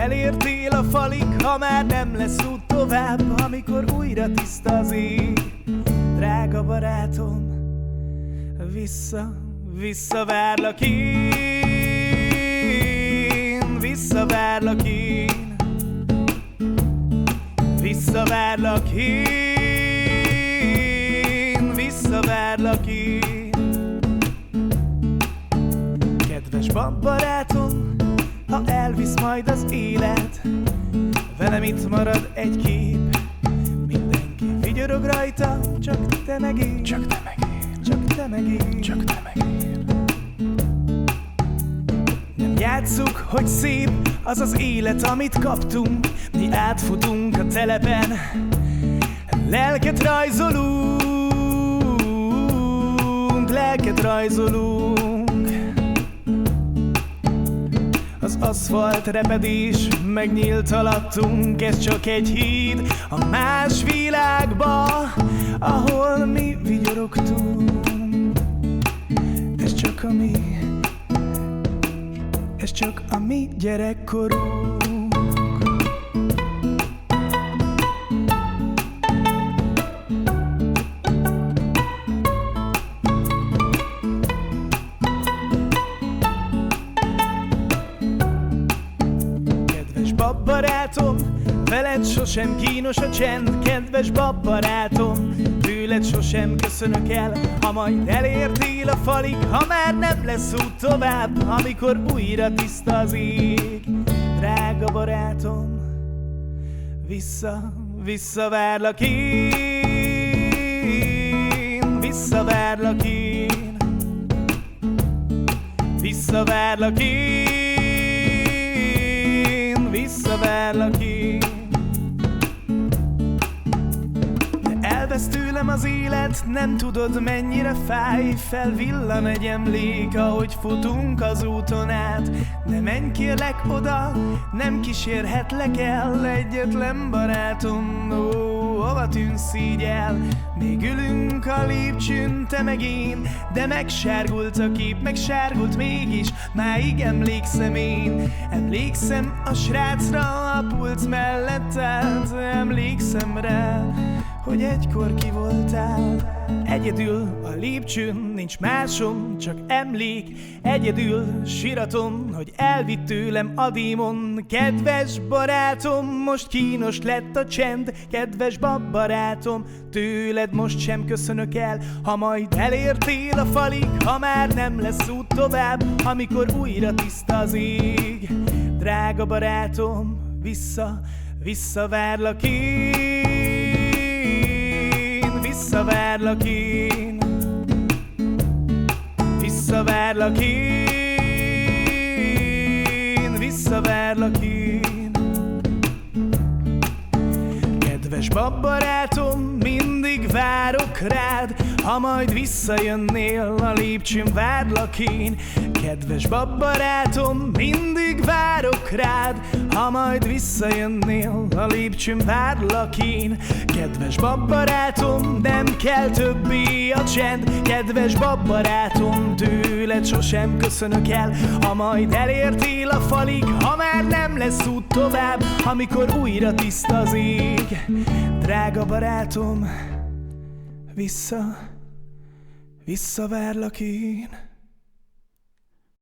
elértél a falig, ha már nem lesz út tovább, amikor újra tiszta az ég. Drága barátom, visszavárlak én, visszavárlak én, visszavárlak én, visszavárlak én. Kedves barátom, ha elvisz majd az élet, velem itt marad egy kép. Mindenki vigyorog rajta, csak te meg én, csak te meg én, csak te meg én, csak te meg én. Nem játsszuk, hogy szép az az élet, amit kaptunk. Mi átfutunk a telepen, lelket rajzolunk, lelket rajzolunk. Az aszfalt repedés megnyílt alattunk, ez csak egy híd a más világba, ahol mi vigyorogtunk. Ez csak a mi gyerekkorunk. Barátom, veled sosem kínos a csend. Kedves barátom, tőled sosem köszönök el, ha majd elértél a falig, ha már nem lesz út tovább, amikor újra tiszta az ég. Drága barátom, visszavárlak én, visszavárlak én, visszavárlak én, visszavárlak én. De elvesz tőlem az élet, nem tudod mennyire fáj. Felvillan egy emlék, ahogy futunk az úton át. Ne menj kérlek oda, nem kísérhetlek el. Egyetlen barátom, hova tűnsz így el? Még ülünk a lépcsőn, te meg én, de megsárgult a kép, megsárgult mégis. Máig emlékszem én, emlékszem a srácra, a pult mellett állt. Emlékszem rá, hogy egykor ki voltál. Egyedül a lépcsőn, nincs másom, csak emlék. Egyedül síratom, hogy elvitt tőlem a démon. Kedves barátom, most kínos lett a csend. Kedves barátom, tőled most sem köszönök el, ha majd elértél a falig, ha már nem lesz út tovább, amikor újra tiszta az ég. Drága barátom, visszavárlak én, visszavárlak én, visszavárlak én, visszavárlak én. Kedves barátom, mindig várok rád, ha majd visszajönnél, a lépcsőn várlak én. Kedves barátom, mindig várok rád, ha majd visszajönnél, a lépcsőn várlak én. Kedves barátom, nem kell többé a csend. Kedves barátom, tőled sosem köszönök el, ha majd elértél a falig, ha már nem lesz út tovább, amikor újra tiszta az ég. Drága barátom, visszavárlak én.